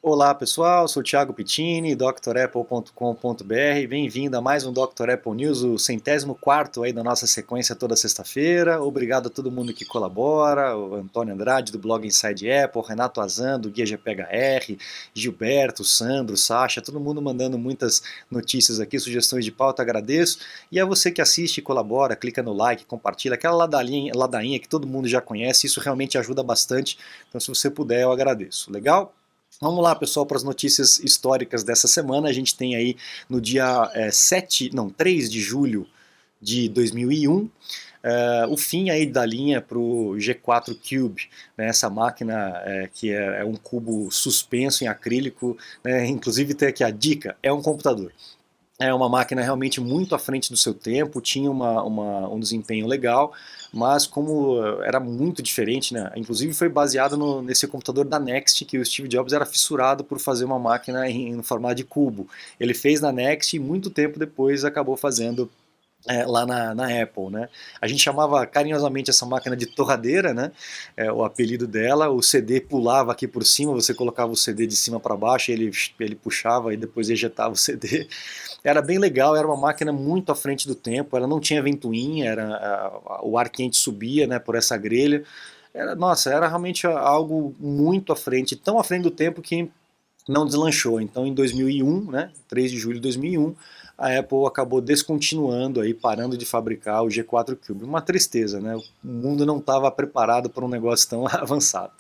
Olá pessoal, sou o Thiago Pittini, drapple.com.br. Bem-vindo a mais um Dr. Apple News, o 104º aí da nossa sequência toda sexta-feira. Obrigado a todo mundo que colabora, o Antônio Andrade do blog Inside Apple, Renato Azan do Guia GPHR, Gilberto, Sandro, Sacha, todo mundo mandando muitas notícias aqui, sugestões de pauta, agradeço. E a você que assiste e colabora, clica no like, compartilha, aquela ladainha que todo mundo já conhece, isso realmente ajuda bastante. Então se você puder, eu agradeço. Legal? Vamos lá, pessoal, para as notícias históricas dessa semana. A gente tem aí no dia 3 de julho de 2001, o fim aí da linha para o G4 Cube, né, essa máquina que é um cubo suspenso em acrílico, né, inclusive tem aqui a dica, é um computador. É uma máquina realmente muito à frente do seu tempo, tinha um desempenho legal, mas como era muito diferente, né? Inclusive foi baseado nesse computador da Next, que o Steve Jobs era fissurado por fazer uma máquina no formato de cubo. Ele fez na Next e muito tempo depois acabou fazendo lá na Apple, né? A gente chamava carinhosamente essa máquina de torradeira, né? O apelido dela. O CD pulava aqui por cima, você colocava o CD de cima para baixo, ele puxava e depois ejetava o CD. Era bem legal, era uma máquina muito à frente do tempo, ela não tinha ventoinha, o ar quente subia, né, por essa grelha. Nossa, era realmente algo muito à frente, tão à frente do tempo que não deslanchou. Então, em 2001, né, 3 de julho de 2001, a Apple acabou descontinuando, aí, parando de fabricar o G4 Cube. Uma tristeza, né? O mundo não estava preparado para um negócio tão avançado.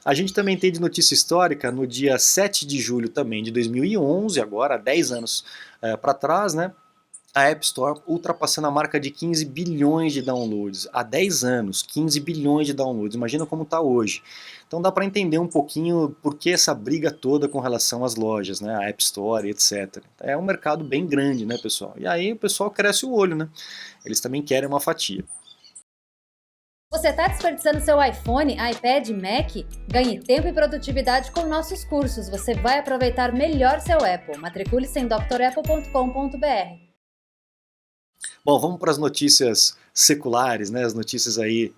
A gente também tem de notícia histórica, no dia 7 de julho também de 2011, agora, 10 anos para trás, né? A App Store ultrapassando a marca de 15 bilhões de downloads. Há 10 anos, 15 bilhões de downloads. Imagina como está hoje. Então dá para entender um pouquinho por que essa briga toda com relação às lojas, né, a App Store, etc. É um mercado bem grande, né, pessoal? E aí o pessoal cresce o olho, né? Eles também querem uma fatia. Você está desperdiçando seu iPhone, iPad, Mac? Ganhe tempo e produtividade com nossos cursos. Você vai aproveitar melhor seu Apple. Matricule-se em drapple.com.br. Bom, vamos para as notícias seculares, né, as notícias aí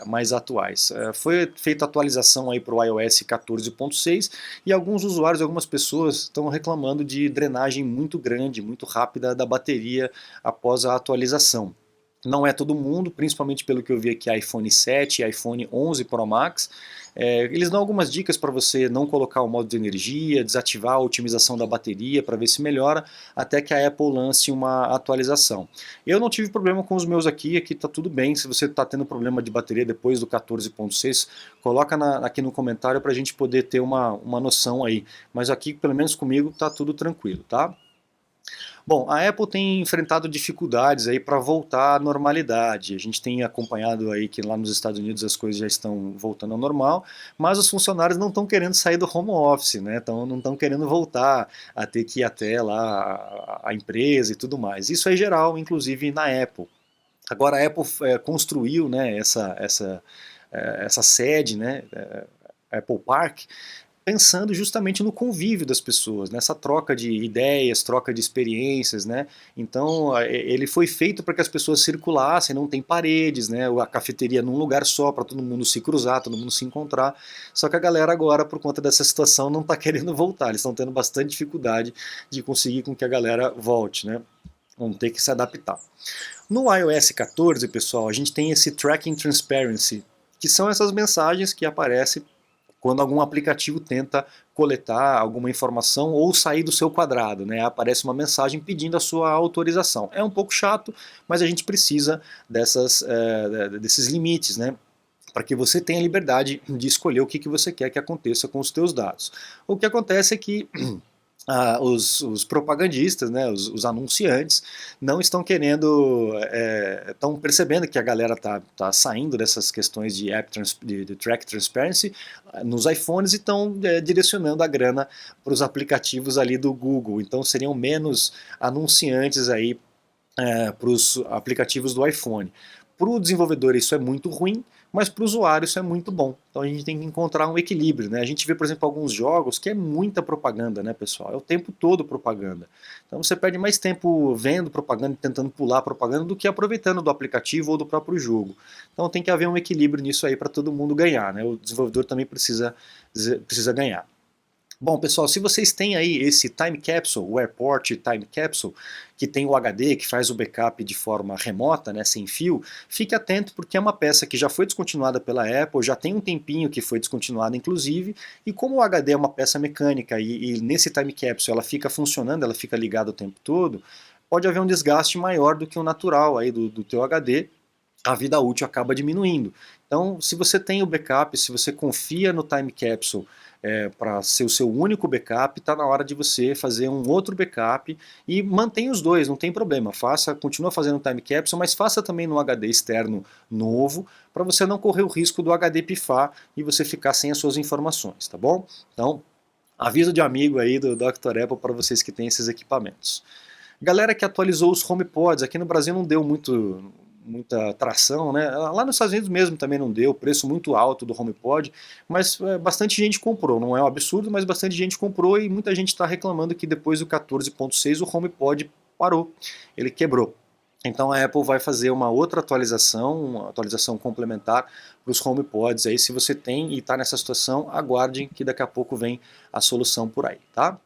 mais atuais. Foi feita atualização aí para o iOS 14.6 e alguns usuários, algumas pessoas estão reclamando de drenagem muito grande, muito rápida da bateria após a atualização. Não é todo mundo, principalmente pelo que eu vi aqui, iPhone 7 e iPhone 11 Pro Max. Eles dão algumas dicas para você não colocar o modo de energia, desativar a otimização da bateria para ver se melhora, até que a Apple lance uma atualização. Eu não tive problema com os meus aqui está tudo bem. Se você está tendo problema de bateria depois do 14.6, coloca aqui no comentário para a gente poder ter uma noção aí. Mas aqui, pelo menos comigo, está tudo tranquilo, tá? Bom, a Apple tem enfrentado dificuldades aí para voltar à normalidade. A gente tem acompanhado aí que lá nos Estados Unidos as coisas já estão voltando ao normal, mas os funcionários não estão querendo sair do home office, né? Não estão querendo voltar a ter que ir até lá a empresa e tudo mais. Isso é geral, inclusive na Apple. Agora a Apple construiu, né, essa sede, né, Apple Park, pensando justamente no convívio das pessoas, nessa troca de ideias, troca de experiências, né? Então ele foi feito para que as pessoas circulassem, não tem paredes, né? A cafeteria num lugar só para todo mundo se cruzar, todo mundo se encontrar. Só que a galera agora, por conta dessa situação, não está querendo voltar. Eles estão tendo bastante dificuldade de conseguir com que a galera volte, né? Vão ter que se adaptar. No iOS 14, pessoal, a gente tem esse Tracking Transparency, que são essas mensagens que aparecem quando algum aplicativo tenta coletar alguma informação ou sair do seu quadrado, né? Aparece uma mensagem pedindo a sua autorização. É um pouco chato, mas a gente precisa desses limites, né? Para que você tenha liberdade de escolher o que você quer que aconteça com os seus dados. O que acontece é que os propagandistas, né, os anunciantes, não estão querendo, estão percebendo que a galera tá saindo dessas questões de track transparency nos iPhones e estão direcionando a grana para os aplicativos ali do Google. Então seriam menos anunciantes aí para os aplicativos do iPhone. Para o desenvolvedor isso é muito ruim, mas para o usuário isso é muito bom. Então a gente tem que encontrar um equilíbrio, né? A gente vê, por exemplo, alguns jogos que é muita propaganda, né, pessoal? É o tempo todo propaganda. Então você perde mais tempo vendo propaganda e tentando pular propaganda do que aproveitando do aplicativo ou do próprio jogo. Então tem que haver um equilíbrio nisso aí para todo mundo ganhar, né? O desenvolvedor também precisa ganhar. Bom, pessoal, se vocês têm aí esse Time Capsule, o Airport Time Capsule, que tem o HD, que faz o backup de forma remota, né, sem fio, fique atento porque é uma peça que já foi descontinuada pela Apple, já tem um tempinho que foi descontinuada inclusive, e como o HD é uma peça mecânica e nesse Time Capsule ela fica funcionando, ela fica ligada o tempo todo, pode haver um desgaste maior do que o natural aí do teu HD, a vida útil acaba diminuindo. Então, se você tem o backup, se você confia no Time Capsule para ser o seu único backup, está na hora de você fazer um outro backup e mantém os dois, não tem problema. Continua fazendo o Time Capsule, mas faça também no HD externo novo, para você não correr o risco do HD pifar e você ficar sem as suas informações, tá bom? Então, aviso de amigo aí do Dr. Apple para vocês que têm esses equipamentos. Galera que atualizou os HomePods, aqui no Brasil não deu muita tração, né? Lá nos Estados Unidos mesmo também não deu, preço muito alto do HomePod, mas bastante gente comprou, não é um absurdo, mas bastante gente comprou e muita gente está reclamando que depois do 14.6 o HomePod parou, ele quebrou. Então a Apple vai fazer uma outra atualização, uma atualização complementar para os HomePods aí, se você tem e está nessa situação, aguardem que daqui a pouco vem a solução por aí, tá?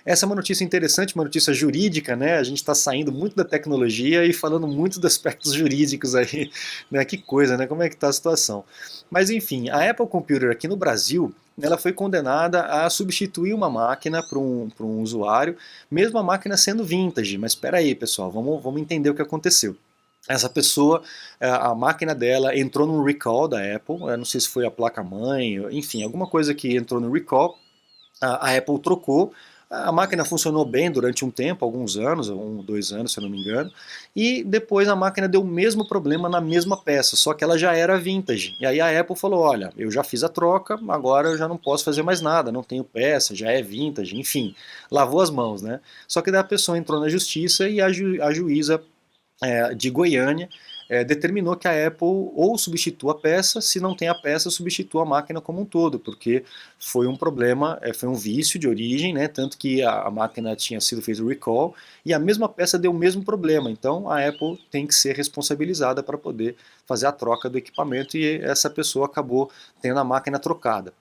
Essa é uma notícia interessante, uma notícia jurídica, né? A gente está saindo muito da tecnologia e falando muito dos aspectos jurídicos aí, né? Que coisa, né? Como é que está a situação? Mas enfim, a Apple Computer aqui no Brasil, ela foi condenada a substituir uma máquina para um usuário, mesmo a máquina sendo vintage. Mas espera aí, pessoal, vamos entender o que aconteceu. Essa pessoa, a máquina dela entrou num recall da Apple, não sei se foi a placa-mãe, enfim, alguma coisa que entrou no recall, a Apple trocou. A máquina funcionou bem durante um tempo, alguns anos, 2 anos se eu não me engano, e depois a máquina deu o mesmo problema na mesma peça, só que ela já era vintage. E aí a Apple falou, olha, eu já fiz a troca, agora eu já não posso fazer mais nada, não tenho peça, já é vintage, enfim, lavou as mãos, né? Só que daí a pessoa entrou na justiça e a juíza de Goiânia determinou que a Apple ou substitua a peça, se não tem a peça, substitua a máquina como um todo, porque foi um problema, foi um vício de origem, né, tanto que a máquina tinha sido feito recall e a mesma peça deu o mesmo problema, então a Apple tem que ser responsabilizada para poder fazer a troca do equipamento e essa pessoa acabou tendo a máquina trocada.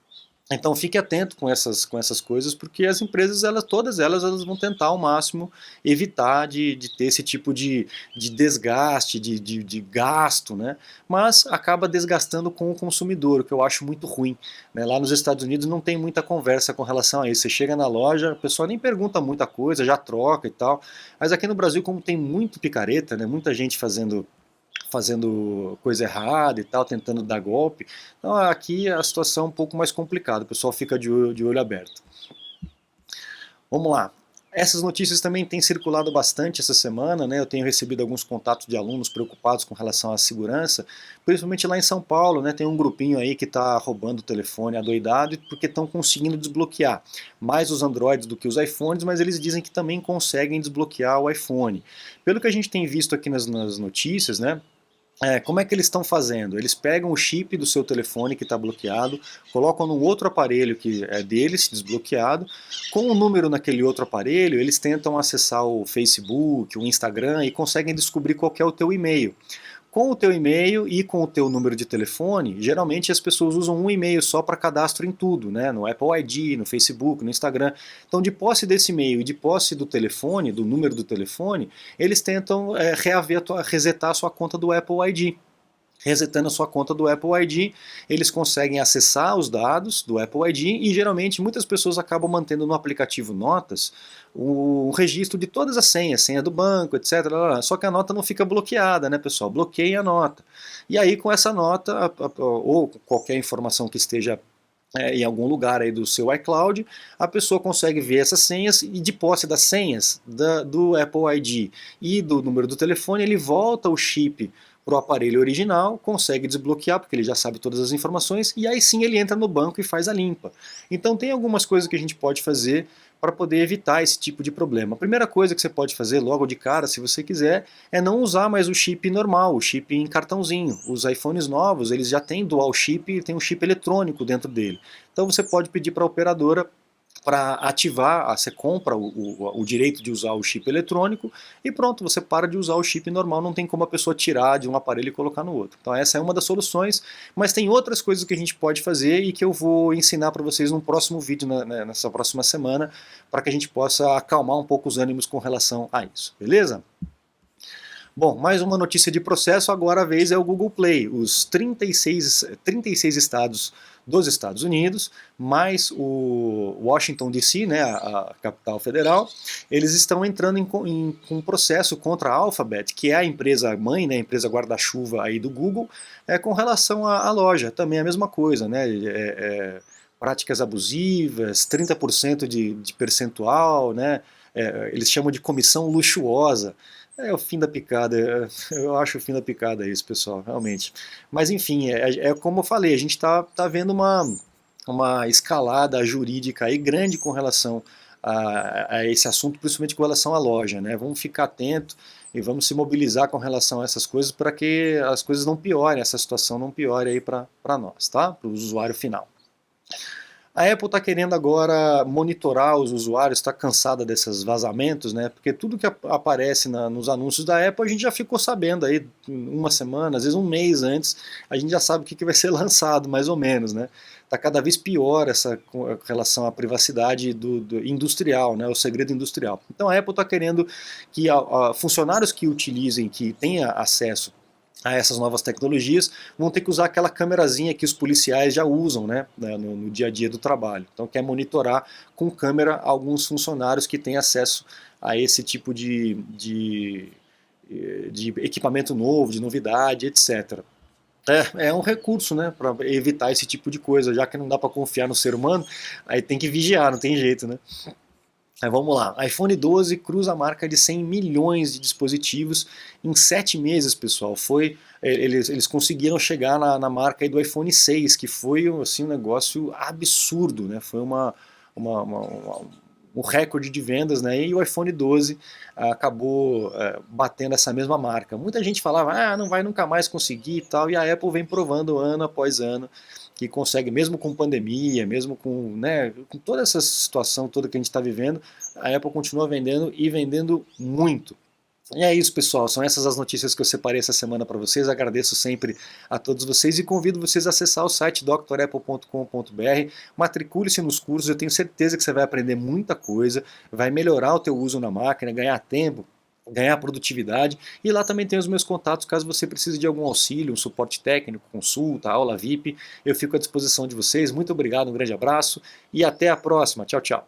Então fique atento com essas coisas, porque as empresas, todas elas vão tentar ao máximo evitar de ter esse tipo de desgaste, de gasto, né? Mas acaba desgastando com o consumidor, o que eu acho muito ruim, né? Lá nos Estados Unidos não tem muita conversa com relação a isso. Você chega na loja, a pessoa nem pergunta muita coisa, já troca e tal. Mas aqui no Brasil, como tem muito picareta, né? Muita gente fazendo coisa errada e tal, tentando dar golpe. Então aqui a situação é um pouco mais complicada, o pessoal fica de olho aberto. Vamos lá. Essas notícias também têm circulado bastante essa semana, né? Eu tenho recebido alguns contatos de alunos preocupados com relação à segurança, principalmente lá em São Paulo, né? Tem um grupinho aí que está roubando o telefone adoidado porque estão conseguindo desbloquear mais os Androids do que os iPhones, mas eles dizem que também conseguem desbloquear o iPhone. Pelo que a gente tem visto aqui nas notícias, né? Como é que eles estão fazendo? Eles pegam o chip do seu telefone que está bloqueado, colocam num outro aparelho que é deles, desbloqueado, com o número naquele outro aparelho, eles tentam acessar o Facebook, o Instagram e conseguem descobrir qual é o teu e-mail. Com o teu e-mail e com o teu número de telefone, geralmente as pessoas usam um e-mail só para cadastro em tudo, né? No Apple ID, no Facebook, no Instagram. Então, de posse desse e-mail e de posse do telefone, do número do telefone, eles tentam resetar a sua conta do Apple ID. Resetando a sua conta do Apple ID, eles conseguem acessar os dados do Apple ID e geralmente muitas pessoas acabam mantendo no aplicativo Notas o registro de todas as senhas, senha do banco, etc. Só que a nota não fica bloqueada, né, pessoal? Bloqueia a nota. E aí com essa nota, ou qualquer informação que esteja em algum lugar aí do seu iCloud, a pessoa consegue ver essas senhas e de posse das senhas do Apple ID e do número do telefone, ele volta o chip para o aparelho original, consegue desbloquear, porque ele já sabe todas as informações, e aí sim ele entra no banco e faz a limpa. Então tem algumas coisas que a gente pode fazer para poder evitar esse tipo de problema. A primeira coisa que você pode fazer logo de cara, se você quiser, é não usar mais o chip normal, o chip em cartãozinho. Os iPhones novos, eles já têm dual chip e tem um chip eletrônico dentro dele. Então você pode pedir para a operadora para ativar, você compra o direito de usar o chip eletrônico e pronto, você para de usar o chip normal, não tem como a pessoa tirar de um aparelho e colocar no outro. Então essa é uma das soluções, mas tem outras coisas que a gente pode fazer e que eu vou ensinar para vocês num próximo vídeo, nessa próxima semana, para que a gente possa acalmar um pouco os ânimos com relação a isso, beleza? Bom, mais uma notícia de processo, agora a vez é o Google Play. Os 36 estados dos Estados Unidos, mais o Washington DC, né, a capital federal, eles estão entrando em um processo contra a Alphabet, que é a empresa mãe, né, a empresa guarda-chuva aí do Google, com relação à loja, também é a mesma coisa, né, práticas abusivas, 30% de percentual, né, eles chamam de comissão luxuosa. É o fim da picada, eu acho o fim da picada isso, pessoal, realmente. Mas enfim, como eu falei, a gente está vendo uma escalada jurídica aí grande com relação a esse assunto, principalmente com relação à loja, né? Vamos ficar atento e vamos se mobilizar com relação a essas coisas para que as coisas não piorem, essa situação não piore aí para nós, tá? Para o usuário final. A Apple está querendo agora monitorar os usuários, está cansada desses vazamentos, né? Porque tudo que aparece nos anúncios da Apple a gente já ficou sabendo aí uma semana, às vezes um mês antes, a gente já sabe o que vai ser lançado, mais ou menos, né? Está cada vez pior essa relação à privacidade do industrial, né? O segredo industrial. Então a Apple está querendo que funcionários que utilizem, que tenham acesso a essas novas tecnologias, vão ter que usar aquela câmerazinha que os policiais já usam, né, no dia a dia do trabalho. Então quer monitorar com câmera alguns funcionários que têm acesso a esse tipo de equipamento novo, de novidade, etc. É um recurso, né, para evitar esse tipo de coisa, já que não dá para confiar no ser humano, aí tem que vigiar, não tem jeito, né? Aí vamos lá, iPhone 12 cruza a marca de 100 milhões de dispositivos em 7 meses, pessoal. Eles conseguiram chegar na marca aí do iPhone 6, que foi assim, um negócio absurdo, né? Foi um recorde de vendas, né? E o iPhone 12 acabou batendo essa mesma marca. Muita gente falava, não vai nunca mais conseguir e tal, e a Apple vem provando ano após ano que consegue, mesmo com pandemia, mesmo com, né, com toda essa situação toda que a gente está vivendo, a Apple continua vendendo e vendendo muito. E é isso, pessoal, são essas as notícias que eu separei essa semana para vocês. Agradeço sempre a todos vocês e convido vocês a acessar o site drapple.com.br, matricule-se nos cursos, eu tenho certeza que você vai aprender muita coisa, vai melhorar o teu uso na máquina, ganhar tempo, ganhar produtividade, e lá também tem os meus contatos caso você precise de algum auxílio, um suporte técnico, consulta, aula VIP, eu fico à disposição de vocês. Muito obrigado, um grande abraço e até a próxima. Tchau, tchau.